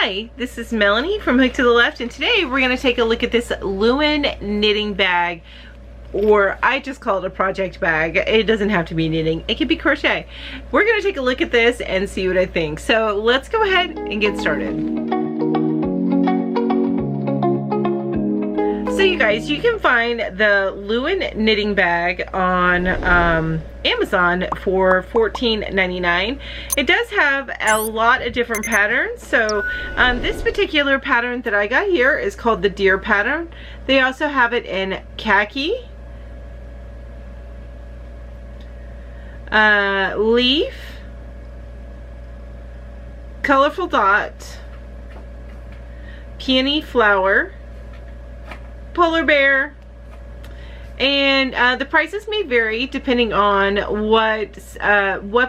Hi, this is Melanie from Hooked to the Left, and today we're going to take a look at this Looen knitting bag, or I just call it a project bag. It doesn't have to be knitting, it could be crochet. We're going to take a look at this and see what I think. So let's go ahead and get started. So you guys, you can find the Looen knitting bag on Amazon for $14.99. It does have a lot of different patterns. So this particular pattern that I got here is called the deer pattern. They also have it in khaki, leaf, colorful dot, peony flower, polar bear, and the prices may vary depending on what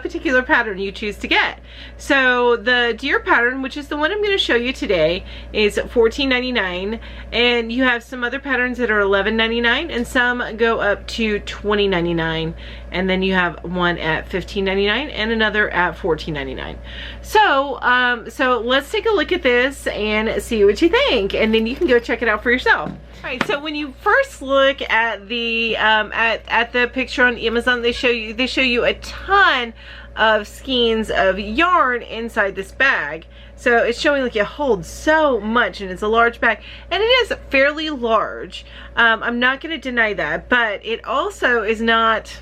particular pattern you choose to get. So the deer pattern, which is the one I'm going to show you today, is $14.99, and you have some other patterns that are $11.99, and some go up to $20.99, and then you have one at $15.99 and another at $14.99. So let's take a look at this and see what you think, and then you can go check it out for yourself. Alright, so when you first look at the at the picture on Amazon, they show you a ton of skeins of yarn inside this bag. So it's showing like it holds so much, and it's a large bag, and it is fairly large. I'm not going to deny that, but it also is not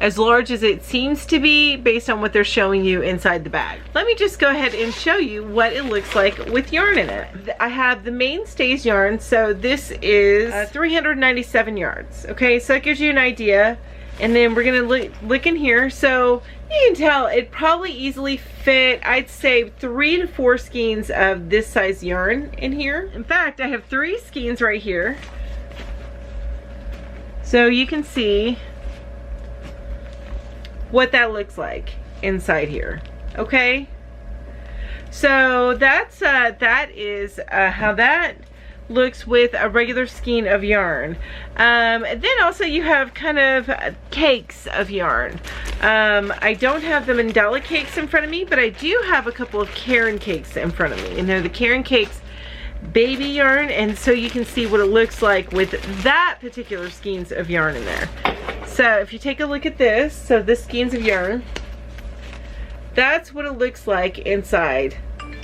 as large as it seems to be based on what they're showing you inside the bag. Let me just go ahead and show you what it looks like with yarn in it. I have the mainstays yarn, so this is 397 yards. Okay, so that gives you an idea. And then we're gonna look in here. So you can tell it probably easily fit, I'd say 3 to 4 skeins of this size yarn in here. In fact, I have 3 skeins right here. So you can see what that looks like inside here. Okay, so that is how that looks with a regular skein of yarn. Then also you have kind of cakes of yarn. I don't have the mandala cakes in front of me, but I do have a couple of Caron cakes in front of me, and they're the Caron cakes baby yarn, and so you can see what it looks like with that particular skeins of yarn in there. So if you take a look at this, so this skeins of yarn, that's what it looks like inside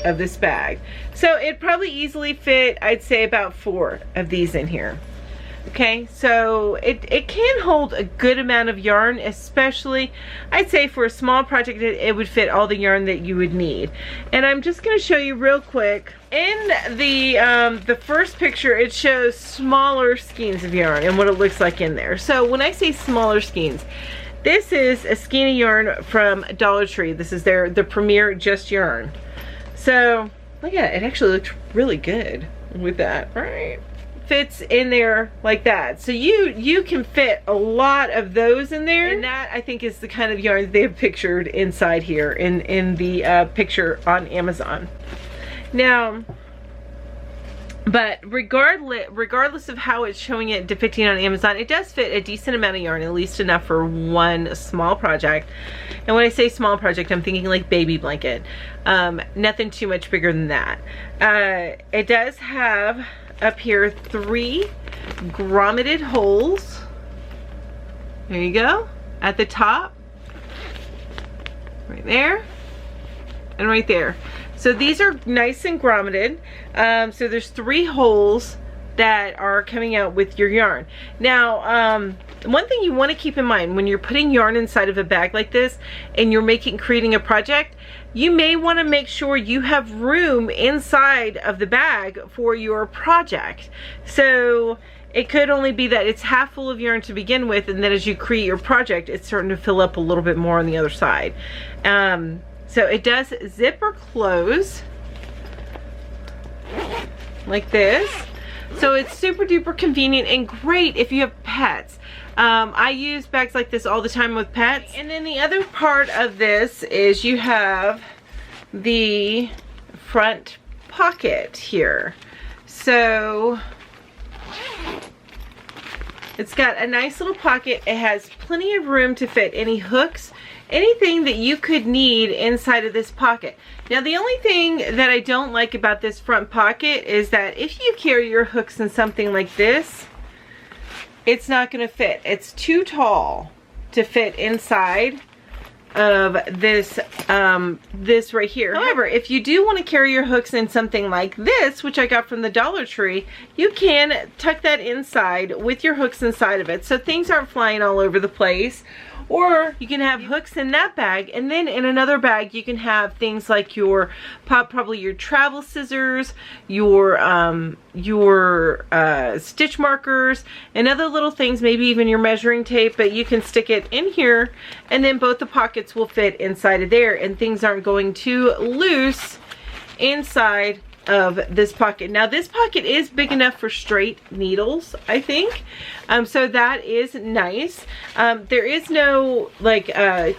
of this bag. So it probably easily fit, I'd say, about 4 of these in here. Okay, so it can hold a good amount of yarn, especially I'd say for a small project it would fit all the yarn that you would need. And I'm just going to show you real quick. In the first picture, it shows smaller skeins of yarn and what it looks like in there. So when I say smaller skeins, this is a skein of yarn from Dollar Tree. This is the Premier Just Yarn. So look at it, it actually looks really good with that, right? Fits in there like that. So you can fit a lot of those in there, and that I think is the kind of yarn they have pictured inside here in the picture on Amazon. Now, but regardless of how it's showing it depicting on Amazon, it does fit a decent amount of yarn, at least enough for one small project. And when I say small project, I'm thinking like baby blanket. Nothing too much bigger than that. It does have up here 3 grommeted holes. There you go, at the top, right there, and right there. So these are nice and grommeted. So there's 3 holes that are coming out with your yarn. Now, one thing you want to keep in mind when you're putting yarn inside of a bag like this and you're creating a project, you may want to make sure you have room inside of the bag for your project. So it could only be that it's half full of yarn to begin with, and then as you create your project, it's starting to fill up a little bit more on the other side. So it does zip or close like this. So it's super duper convenient and great if you have pets. I use bags like this all the time with pets. And then the other part of this is you have the front pocket here. So it's got a nice little pocket. It has plenty of room to fit any hooks, anything that you could need inside of this pocket. Now the only thing that I don't like about this front pocket is that if you carry your hooks in something like this, it's not going to fit. It's too tall to fit inside of this this right here. However, if you do want to carry your hooks in something like this, which I got from the Dollar Tree, you can tuck that inside with your hooks inside of it so things aren't flying all over the place. Or you can have hooks in that bag, and then in another bag you can have things like your probably your travel scissors, your stitch markers, and other little things, maybe even your measuring tape, but you can stick it in here and then both the pockets will fit inside of there and things aren't going too loose inside of this pocket. Now this pocket is big enough for straight needles, I think, so that is nice. There is no like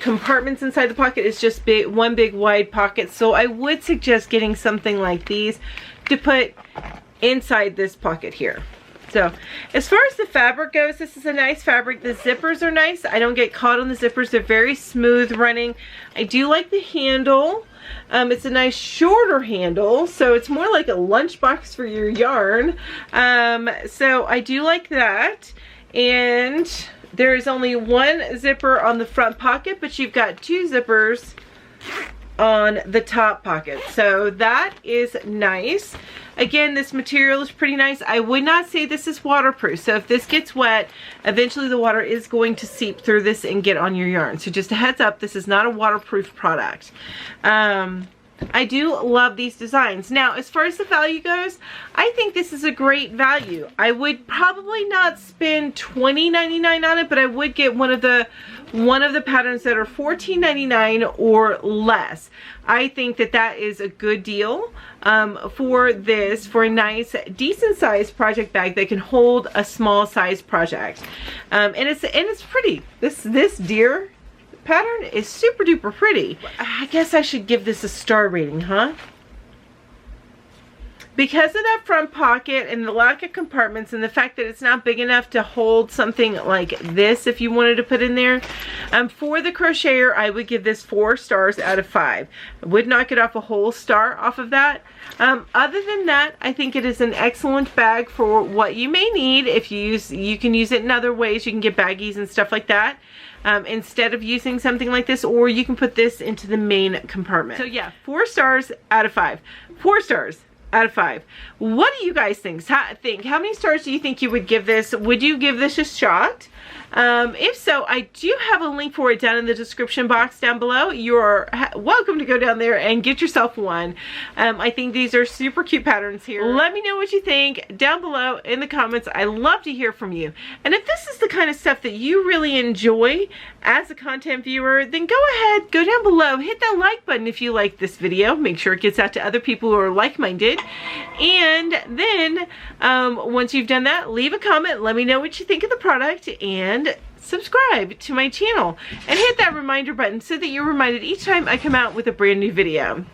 compartments inside the pocket. It's just one big wide pocket, so I would suggest getting something like these to put inside this pocket here. So as far as the fabric goes, this is a nice fabric. The zippers are nice. I don't get caught on the zippers. They're very smooth running. I do like the handle. It's a nice shorter handle, so it's more like a lunchbox for your yarn. So I do like that. And there is only one zipper on the front pocket, but you've got two zippers on the top pocket, so that is nice. Again, this material is pretty nice. I would not say this is waterproof, so if this gets wet, eventually the water is going to seep through this and get on your yarn. So just a heads up, this is not a waterproof product. I do love these designs. Now, as far as the value goes, I think this is a great value. I would probably not spend $20.99 on it, but I would get one of the patterns that are $14.99 or less. I think that that is a good deal for this, for a nice, decent sized project bag that can hold a small size project. And it's pretty. This deer pattern is super duper pretty. I guess I should give this a star rating, huh? Because of that front pocket and the lack of compartments and the fact that it's not big enough to hold something like this if you wanted to put in there, for the crocheter, I would give this 4 stars out of 5. I would not get off a whole star off of that. Other than that, I think it is an excellent bag for what you may need. If you can use it in other ways. You can get baggies and stuff like that. Instead of using something like this, or you can put this into the main compartment. So yeah, 4 stars out of 5. 4 stars out of 5. What do you guys think? How many stars do you think you would give this? Would you give this a shot? If so, I do have a link for it down in the description box down below. You're welcome to go down there and get yourself one. I think these are super cute patterns here. Let me know what you think down below in the comments. I love to hear from you. And if this is the kind of stuff that you really enjoy as a content viewer, then go ahead, go down below, hit that like button if you like this video. Make sure it gets out to other people who are like-minded. And then once you've done that, leave a comment, let me know what you think of the product, and subscribe to my channel and hit that reminder button so that you're reminded each time I come out with a brand new video.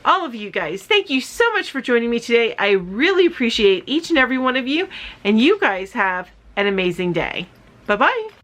All of you guys, thank you so much for joining me today. I really appreciate each and every one of you, and you guys have an amazing day. Bye-bye.